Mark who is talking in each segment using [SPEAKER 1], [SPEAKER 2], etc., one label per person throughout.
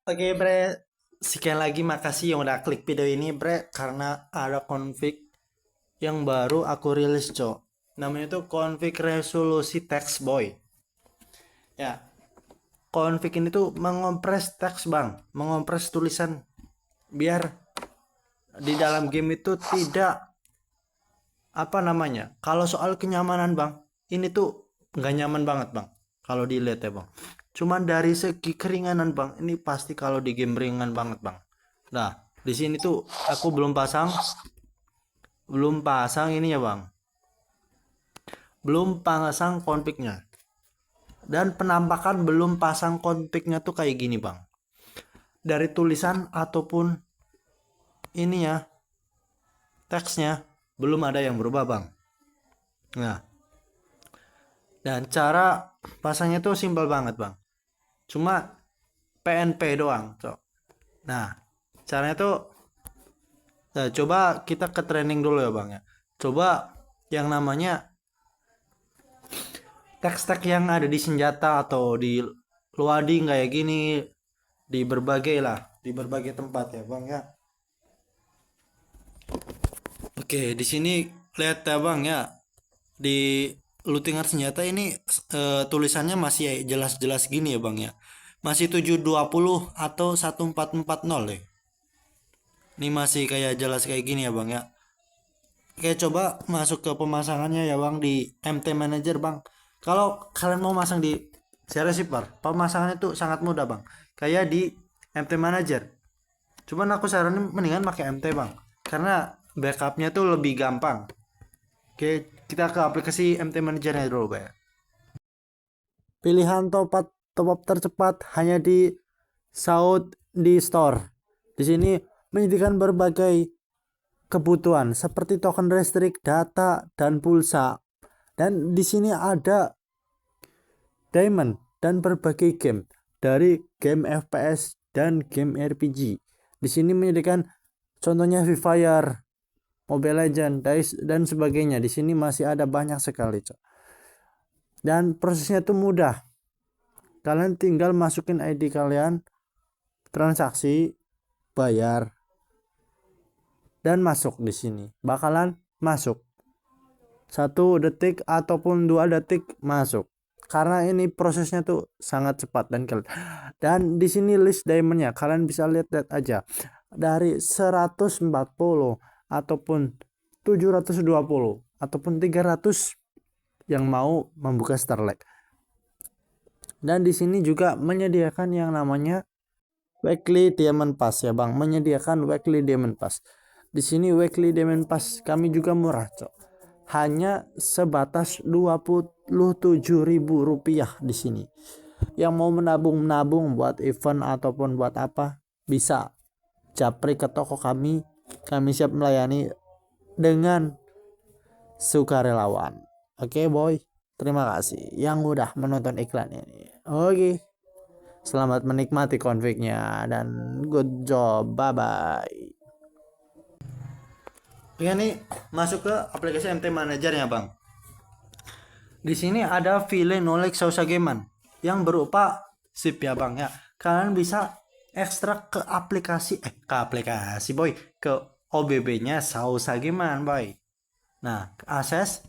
[SPEAKER 1] Oke bre, sekian lagi makasih yang udah klik video ini bre, karena ada config yang baru aku rilis cok. Namanya tuh config resolusi text boy. Ya, config ini tuh mengompres teks bang, mengompres tulisan biar di dalam game itu tidak apa namanya. Kalau soal kenyamanan bang, ini tuh nggak nyaman banget bang. Kalau dilihat ya bang. Cuman dari segi keringanan bang, ini pasti kalau di game ringan banget bang. Nah, di sini tuh aku belum pasang ini ya bang. Belum pasang config-nya. Dan penampakan belum pasang config-nya tuh kayak gini bang. Dari tulisan ataupun ini ya, teksnya belum ada yang berubah bang. Nah, dan cara pasangnya tuh simpel banget bang. Cuma PNP doang cok. Nah, caranya tuh coba kita ke training dulu ya bang ya. Coba yang namanya teks-teks yang ada di senjata atau di loading kayak gini, di berbagai lah, di berbagai tempat ya bang ya. Oke, di sini lihat ya bang ya, di lootingan senjata ini tulisannya masih jelas-jelas gini ya bang ya, masih 720 atau 1440 ya. Ini masih kayak jelas kayak gini ya bang ya. Oke, coba masuk ke pemasangannya ya bang di MT Manager bang. Kalau kalian mau masang di series receiver, pemasangannya itu sangat mudah bang, kayak di MT Manager. Cuman aku saranin mendingan pakai MT bang, karena backupnya tuh lebih gampang. Oke, kita ke aplikasi MT Manager-nya dulu bang. Pilihan top up tercepat hanya di South di Store. Di sini menyediakan berbagai kebutuhan seperti token listrik, data, dan pulsa. Dan di sini ada diamond dan berbagai game, dari game FPS dan game RPG. Di sini menyediakan contohnya Free Fire, Mobile Legends, DICE dan sebagainya. Di sini masih ada banyak sekali, Cok. Dan prosesnya itu mudah. Kalian tinggal masukin ID kalian, transaksi, bayar, dan masuk di sini. Bakalan masuk 1 detik ataupun 2 detik masuk, karena ini prosesnya tuh sangat cepat dan kalian. Dan di sini list diamondnya kalian bisa lihat aja, dari 140 ataupun 720 ataupun 300 yang mau membuka Starlight. Dan di sini juga menyediakan yang namanya weekly diamond pass ya bang, menyediakan weekly diamond pass. Di sini weekly diamond pass kami juga murah cok, hanya sebatas Rp27.000 di sini. Yang mau menabung buat event ataupun buat apa, bisa japri ke toko kami. Kami siap melayani dengan sukarelawan. Oke boy, terima kasih yang udah menonton iklan ini. Oke, selamat menikmati konfliknya dan good job, bye bye. Oke nih, masuk ke aplikasi MT Manager ya bang. Di sini ada file knowledge Sausageman yang berupa zip ya bang ya. Kalian bisa ekstrak ke aplikasi boy, ke OBB-nya Sausageman boy. Nah, akses.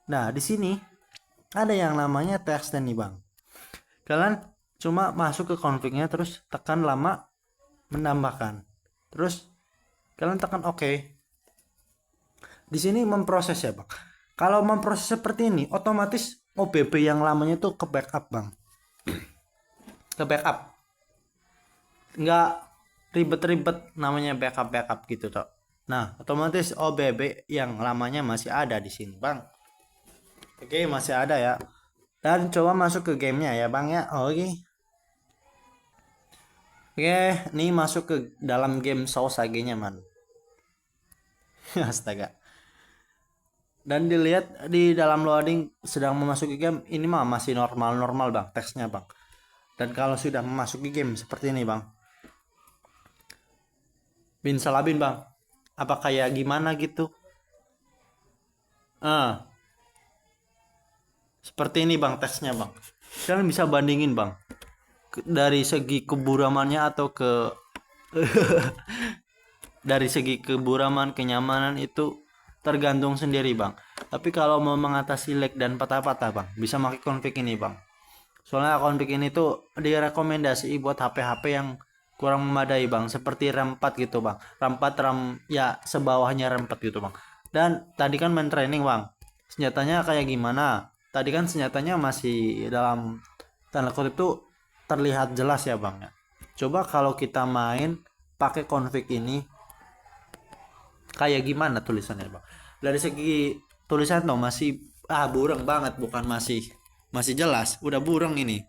[SPEAKER 1] Nah, di sini ada yang namanya text nih bang. Kalian cuma masuk ke config-nya terus tekan lama menambahkan. Terus kalian tekan OK. Di sini memproses ya bang. Kalau memproses seperti ini, otomatis OBB yang lamanya tuh ke backup bang, ke backup, nggak ribet-ribet namanya backup gitu toh. Nah, otomatis OBB yang lamanya masih ada di sini bang. Oke, masih ada ya. Dan coba masuk ke gamenya ya bang ya. Oke. Oke, ini masuk ke dalam game Sausage-nya man. Astaga. Dan dilihat di dalam loading sedang memasuki game, ini mah masih normal-normal bang teksnya bang. Dan kalau sudah memasuki game seperti ini bang, bin salabin bang, apa kayak gimana gitu. Seperti ini bang teksnya bang. Kalian bisa bandingin bang. dari segi keburamannya atau ke dari segi keburaman kenyamanan itu tergantung sendiri bang. Tapi kalau mau mengatasi lag dan patah-patah bang, bisa pakai config ini bang. Soalnya config ini tuh direkomendasi buat HP-HP yang kurang memadai bang, seperti RAM 4 gitu bang. RAM 4 RAM ya sebawahnya RAM 4 gitu bang. Dan tadi kan main training bang, senjatanya kayak gimana? Tadi kan senjatanya masih dalam tanda kutip tuh terlihat jelas ya bang ya. Coba kalau kita main pakai config ini kayak gimana tulisannya bang? Dari segi tulisan tuh masih bureng banget, bukan masih jelas, udah bureng ini.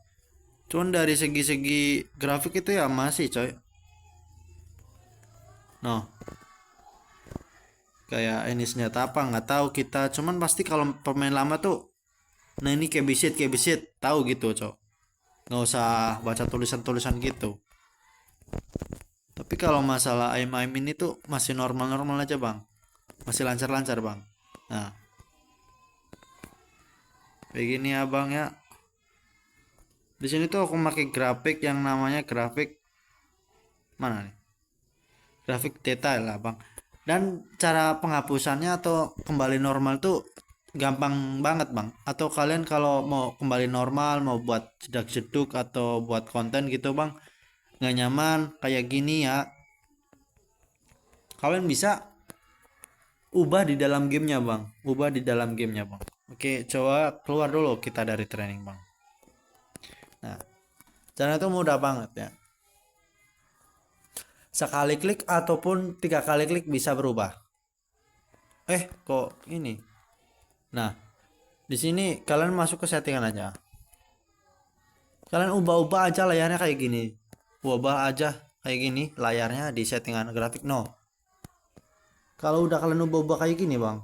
[SPEAKER 1] Cuman dari segi grafik itu ya masih coy. No, kayak ini senjata apa nggak tahu kita. Cuman pasti kalau pemain lama tuh, nah ini kayak bisit tahu gitu coy. Nggak usah baca tulisan-tulisan gitu. Tapi kalau masalah aim ini tuh masih normal-normal aja bang, masih lancar-lancar bang. Nah, kayak gini ya bang ya. Di sini tuh aku pakai grafik yang namanya grafik mana nih? Grafik detail lah bang. Dan cara penghapusannya atau kembali normal tuh gampang banget bang. Atau kalian kalau mau kembali normal, mau buat jedak jeduk atau buat konten gitu bang, nggak nyaman kayak gini ya, kalian bisa ubah di dalam gamenya bang. Ubah di dalam gamenya bang. Oke, coba keluar dulu kita dari training bang. Nah, cara itu mudah banget ya. Sekali klik ataupun 3 kali klik bisa berubah. Kok ini? Nah, di sini kalian masuk ke settingan aja. Kalian ubah-ubah aja layarnya kayak gini. Ubah aja kayak gini layarnya di settingan grafik no. Kalau udah kalian ubah-ubah kayak gini bang,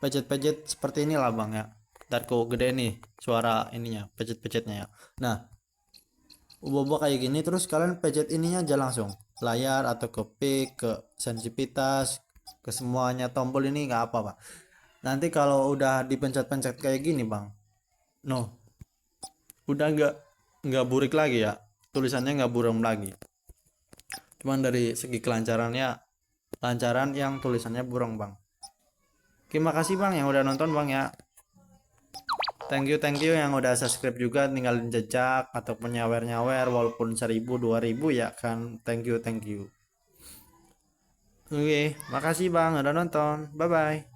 [SPEAKER 1] pencet-pencet seperti inilah bang ya. Ntar kok gede nih suara ininya, pencet-pencetnya ya. Nah, ubah-ubah kayak gini terus kalian pencet ininya aja langsung. Layar atau ke pick, ke sensitivitas, ke semuanya tombol ini nggak apa pak. Nanti kalau udah dipencet-pencet kayak gini bang, no, udah nggak burik lagi ya, tulisannya nggak buram lagi. Cuman dari segi kelancarannya, lancaran yang tulisannya burung bang. Terima kasih bang yang udah nonton bang ya. Thank you yang udah subscribe juga, tinggalin jejak ataupun nyawer walaupun 1000 2000 ya kan. Thank you. Oke, makasih bang udah nonton. Bye bye.